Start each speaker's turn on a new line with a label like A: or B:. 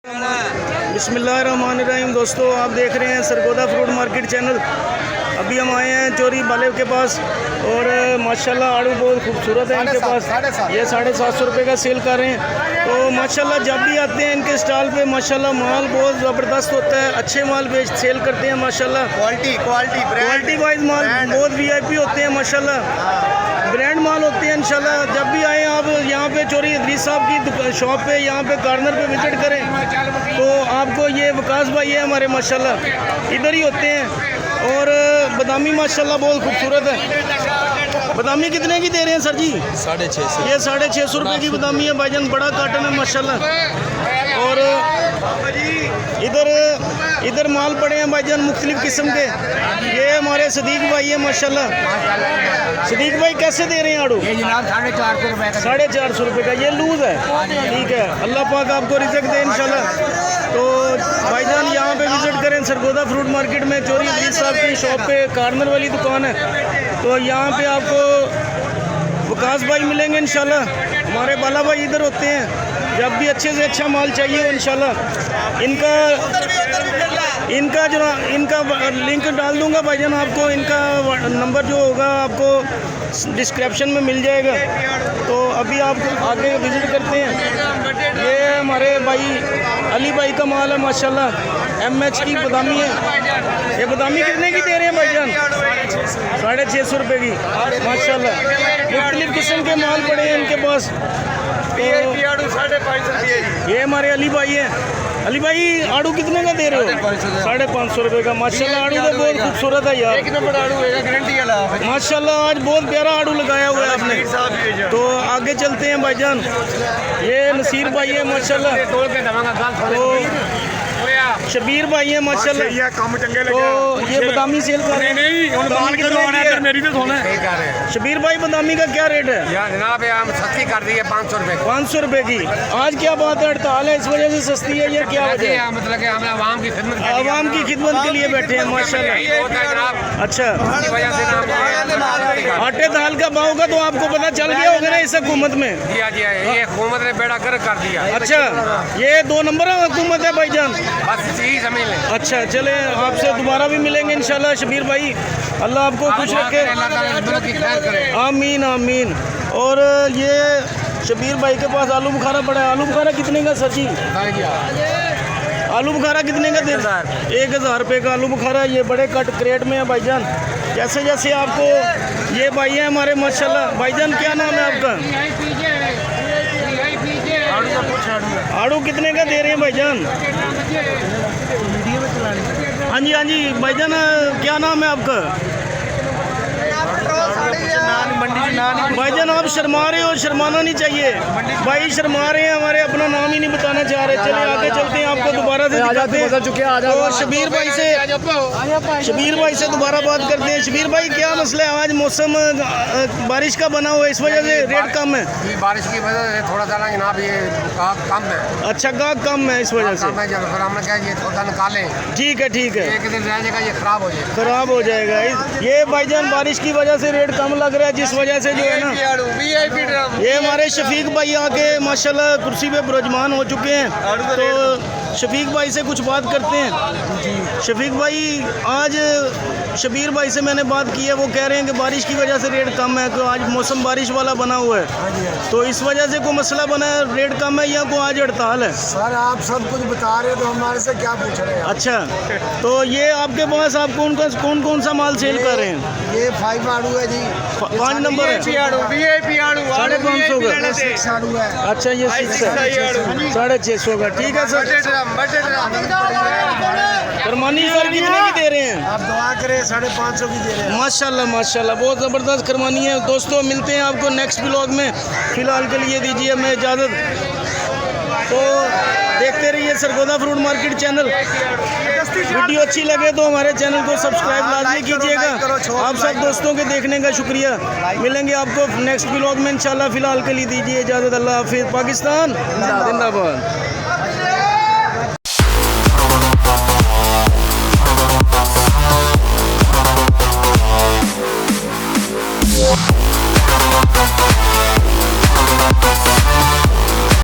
A: बिस्मिल्लाहिर्रहमानिर्रहीम। दोस्तों, आप देख रहे हैं सरगोदा फ्रूट मार्केट चैनल। अभी हम आए हैं चोरी बाले के पास और माशाल्लाह आड़ू बहुत खूबसूरत है इनके पास। ये 750 रुपये का सेल कर रहे हैं। तो माशाल्लाह जब भी आते हैं इनके स्टॉल पे माशाल्लाह माल बहुत ज़बरदस्त होता है। अच्छे माल बेच सेल करते हैं माशाल्लाह। क्वालिटी वाइज माल बहुत VIP होते हैं माशाल्लाह। ब्रांड माल होते हैं इंशाल्लाह। जब भी आए आप यहाँ पे चोरी इदरीस साहब की शॉप पे यहाँ पे कॉर्नर पे विजिट करें तो आपको ये वकास भाई है हमारे माशाल्लाह इधर ही होते हैं। और बादामी माशाल्लाह बहुत खूबसूरत है। बादामी कितने की दे रहे हैं सर जी?
B: 650।
A: ये 650 रुपये की बादामी है भाईजान। बड़ा काटन है माशाल्लाह। और इधर माल पड़े हैं भाईजान मुख्तलिफ किस्म के। ये हमारे सदीक भाई है माशाल्लाह। सदीक भाई कैसे दे रहे हैं आड़ू?
B: ये जनाब 450 रुपये का।
A: 450 रुपये का। ये लूज़ है, ठीक है। अल्लाह पाक आपको रिज़्क दे इंशाल्लाह। तो भाईजान यहाँ पे विजिट करें सरगोदा फ्रूट मार्केट में। चोरी इदरीस साहब की शॉप पे कॉर्नर वाली दुकान है। तो यहाँ पे आपको वकास भाई मिलेंगे इंशाल्लाह। हमारे बाला भाई इधर होते हैं। जब भी अच्छे से अच्छा माल चाहिए इंशाल्लाह इनका लिंक डाल दूंगा भाईजान आपको। इनका नंबर जो होगा आपको डिस्क्रिप्शन में मिल जाएगा। तो अभी आप आगे विजिट करते हैं। ये हमारे भाई अली भाई का माल है माशाल्लाह। MH की बादामी है। ये बादामी कितने की दे रहे हैं भाईजान? 650 रुपये की माशाल्लाह। मुख्तलिफ किस्म के माल पड़े हैं इनके पास। तो ये हमारे अली भाई हैं। अली भाई आड़ू कितने का दे रहे हो? 550 रुपये का माशाल्लाह। आड़ू तो बहुत खूबसूरत है यार।
B: एक नंबर आड़ू है, गारंटी वाला
A: माशाल्लाह। आज बहुत प्यारा आड़ू लगाया हुआ है आपने। तो आगे चलते हैं भाईजान। ये नसीर भाई है माशाल्लाह। तो शबीर भाई है माशाल्लाह। तो ये बादामी सेल कर रहे हैं। शबीर भाई बादामी का क्या रेट है?
B: जनाब हम सस्ती कर दी है 500 रुपये।
A: 500 रुपये की। आज क्या बात है, हड़ताल है इस वजह से सस्ती है या क्या वजह है?
B: मतलब कि हमने आवाम की खिदमत
A: के लिए बैठे हैं माशाल्लाह। अच्छा, आटे दाल का भाव का तो आपको पता चल गया होगा ना इस हुकूमत में?
B: ये हुकूमत ने बेड़ा गर्क कर दिया।
A: अच्छा, ये 2 नंबर हुकूमत है भाईजान।
B: बस यही समझ लें।
A: अच्छा, चले आपसे दोबारा भी मिलेंगे इंशाल्लाह शबीर भाई। अल्लाह आपको खुश रखे। आमीन आमीन। और ये शबीर भाई के पास आलू बुखारा पड़ा है। आलू बुखारा कितने का सर जी? आलू बुखारा कितने का दे? 1000 रुपये का आलू बुखारा। ये बड़े कट क्रेट में है भाईजान। जैसे जैसे आपको ये भाई है हमारे माशाल्लाह। भाईजान क्या नाम है आपका? आड़ू कितने का दे रहे हैं भाईजान? हाँ जी भाईजान, क्या नाम है आपका? भाईजान आप शर्मा रहे हो, शर्माना नहीं चाहिए। भाई शर्मा रहे हैं हमारे, अपना नाम ही नहीं बताना चाह रहे। चलिए आगे चलते हैं, आपको दोबारा से दिखाते हैं। तो शबीर भाई से दोबारा बात करते हैं। शबीर भाई क्या मसला है? आज मौसम बारिश का बना हुआ है, इस वजह से रेट कम है।
B: बारिश की वजह से थोड़ा सा ना जनाब ये कम है।
A: अच्छा, गाहक कम है इस वजह से।
B: हमने क्या ये थोड़ा निकालें।
A: ठीक है
B: एक दिन रह जाएगा, ये
A: खराब हो जाएगा। ये भाईजान बारिश की वजह से रेट कम लग रहा है, जिस वजह से जो है ना। ये हमारे शफीक भाई आके माशाल्लाह कुर्सी पे बुरजमान हो चुके हैं। तो शफीक भाई से कुछ बात करते हैं। शफीक भाई, आज शबीर भाई से मैंने बात की है। वो कह रहे हैं कि बारिश की वजह से रेट कम है। तो आज मौसम बारिश वाला बना हुआ है, तो इस वजह से कोई मसला बना है, रेट कम है या कोई आज हड़ताल है?
C: सर आप सब कुछ बता रहे हो तो हमारे से क्या पूछ रहे हैं?
A: अच्छा, तो ये आपके पास आप कौन सा माल सेल कर रहे हैं?
C: ये 5 आड़ू है जी।
A: 5 नंबर है। 550 का
C: आड़ू है।
A: अच्छा, ये 6 है। 650 का। ठीक है सर। करमानी सर कितने की दे रहे हैं?
C: आप दुआ करें, 550 की दे रहे हैं।
A: माशाल्लाह माशाल्लाह, बहुत ज़बरदस्त करमानी है। दोस्तों मिलते हैं आपको नेक्स्ट व्लॉग में। फ़िलहाल के लिए दीजिए हमें इजाज़त। तो देखते रहिए Sargodha fruit market channel. Video अच्छी लगे तो हमारे चैनल को सब्सक्राइब लाजमी कीजिएगा। आप सब दोस्तों के देखने का शुक्रिया। मिलेंगे आपको नेक्स्ट व्लॉग में इंशाल्लाह। फ़िलहाल के लिए दीजिए इजाज़त। अल्लाह हाफिज़। पाकिस्तान जिंदाबाद।